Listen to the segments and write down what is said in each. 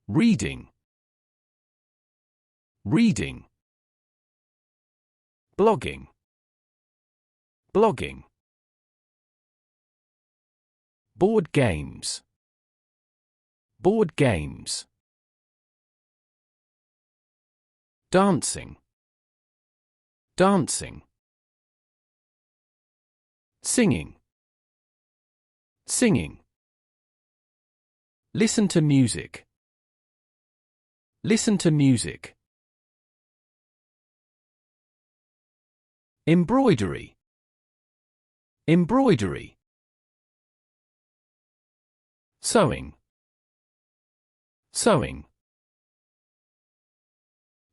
Reading. Reading. Blogging. Blogging. Board games. Board games. Dancing. Dancing. Singing. Singing. Listen to music. Listen to music. Embroidery. Embroidery. Sewing. Sewing.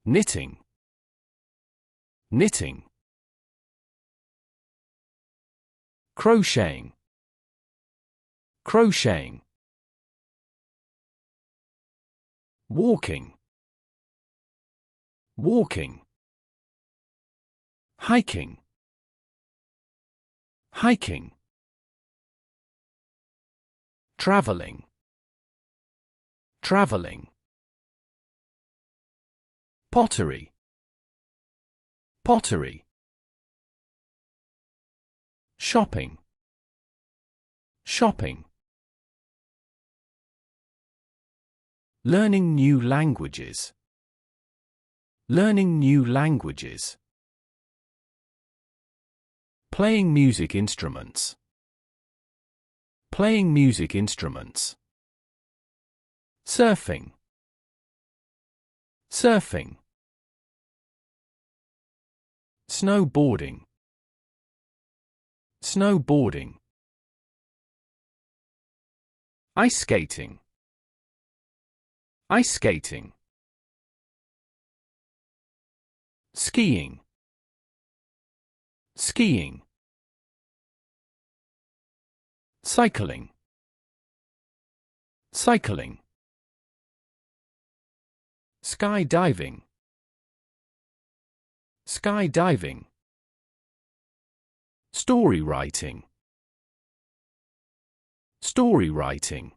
Knitting. Knitting. Crocheting. Crocheting. Walking. Walking. Hiking. Hiking. Traveling. Traveling. Pottery. Pottery. Shopping. Shopping. Learning new languages. Learning new languages. Playing music instruments. Playing music instruments. Surfing. Surfing. Snowboarding. Snowboarding. Ice skating. Ice skating. Skiing. Skiing. Cycling. Cycling. Skydiving. Skydiving. Story writing. Story writing.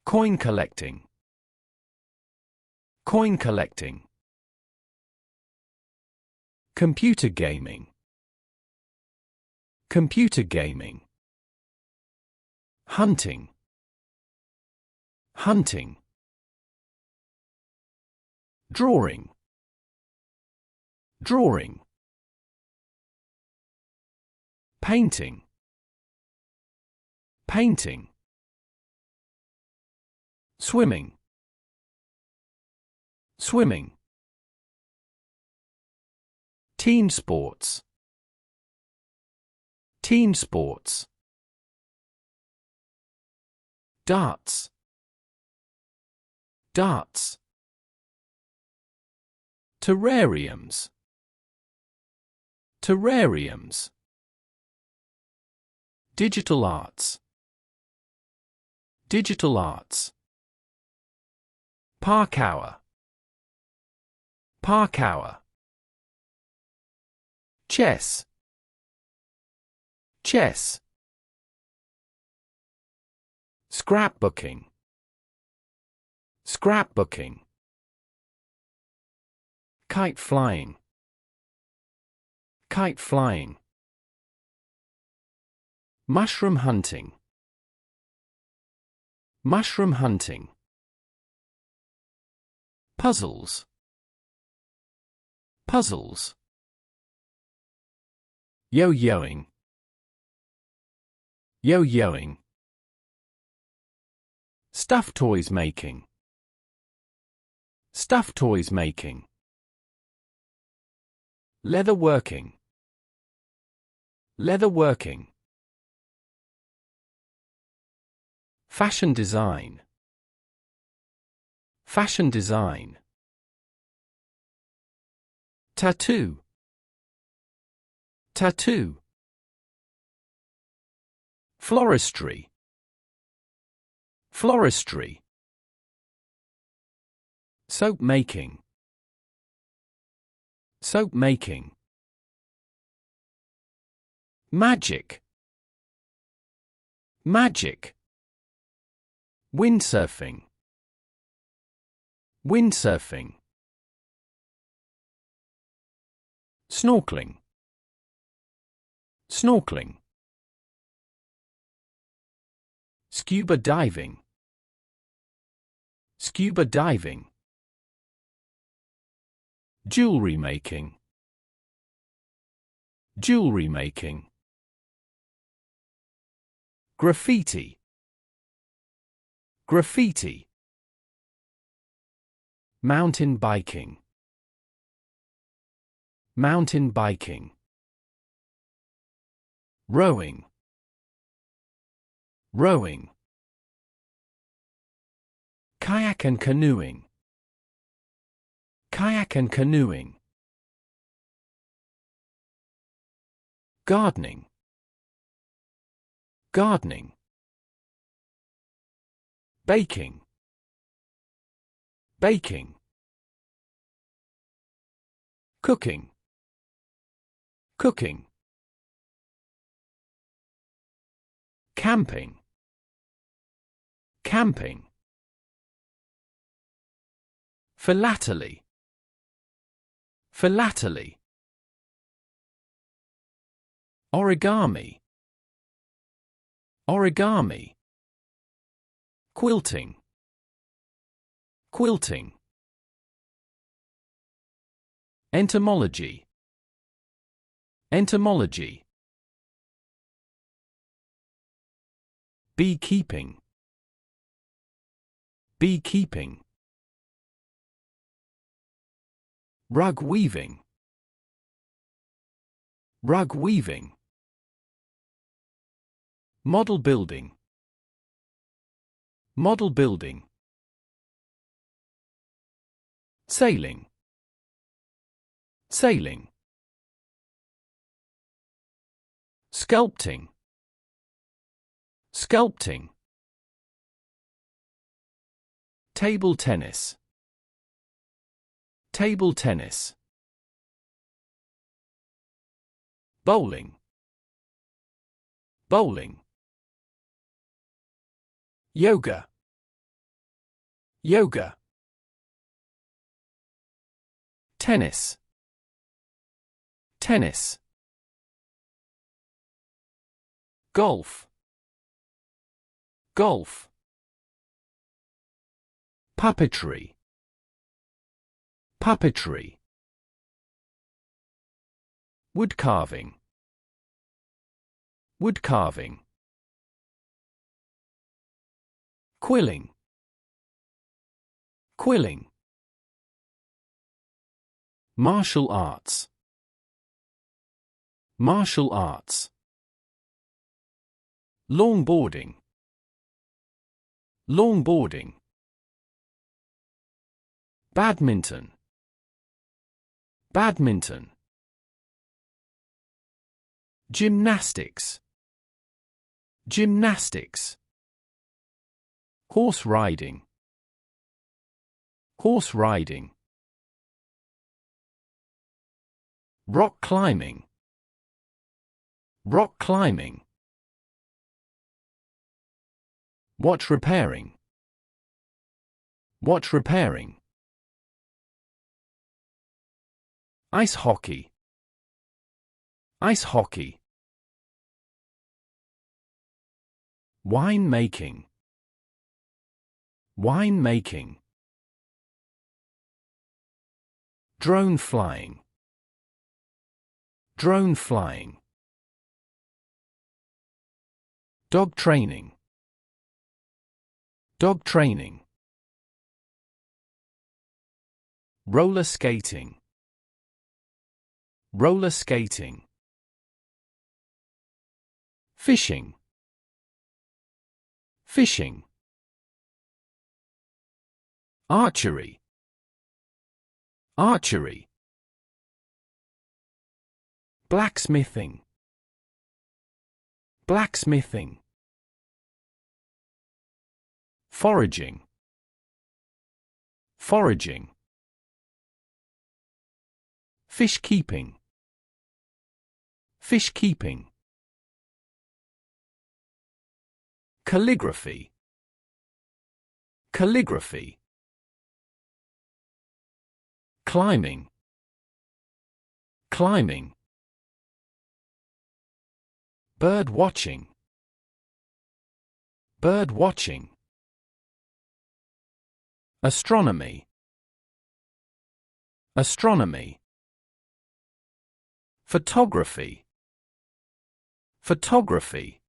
Coin collecting. Coin collecting. Computer gaming. Computer gaming. Hunting. Hunting. Drawing. Drawing. Painting. Painting. Swimming. Swimming. Team sports. Team sports. Darts. Darts. Terrariums. Terrariums. Digital arts. Digital arts. Park hour. Park hour. Chess. Chess. Scrapbooking. Scrapbooking. Kite flying. Kite flying. Mushroom hunting. Mushroom hunting. Puzzles. Puzzles. Yo-yoing. Yo-yoing. Stuffed toys making. Stuffed toys making. Leather working. Leather working. Fashion design. Fashion design. Tattoo. Tattoo. Floristry. Floristry. Soap making. Soap making. Magic. Magic. Windsurfing. Windsurfing. Snorkeling. Snorkeling. Scuba diving. Scuba diving. Jewelry making. Jewelry making. Graffiti. Graffiti. Mountain biking. Mountain biking. Rowing. Rowing. Kayak and canoeing. Kayak and canoeing. Gardening. Gardening. Baking. Baking. Cooking. Cooking. Camping. Camping. Philately. Philately. Origami. Origami. Quilting. Quilting. Entomology. Entomology. Beekeeping. Beekeeping. Rug weaving. Rug weaving. Model building. Model building. Sailing. Sailing. Sculpting. Sculpting. Table tennis. Table tennis. Bowling. Bowling. Yoga. Yoga. Tennis. Tennis. Golf. Golf. Puppetry. Puppetry. Wood carving. Wood carving. Quilling. Quilling. Martial arts. Martial arts. Longboarding. Longboarding. Badminton. Badminton. Gymnastics. Gymnastics. Horse riding. Horse riding. Rock climbing. Rock climbing. Watch repairing. Watch repairing. Ice hockey. Ice hockey. Wine making. Wine making. Drone flying. Drone flying. Dog training. Dog training. Roller skating. Roller skating. Fishing. Fishing. Archery. Archery. Blacksmithing. Blacksmithing. Foraging. Foraging. Fish keeping. Fish keeping. Calligraphy. Calligraphy. climbing, climbing. Bird watching, bird watching. Astronomy, astronomy. Photography, photography.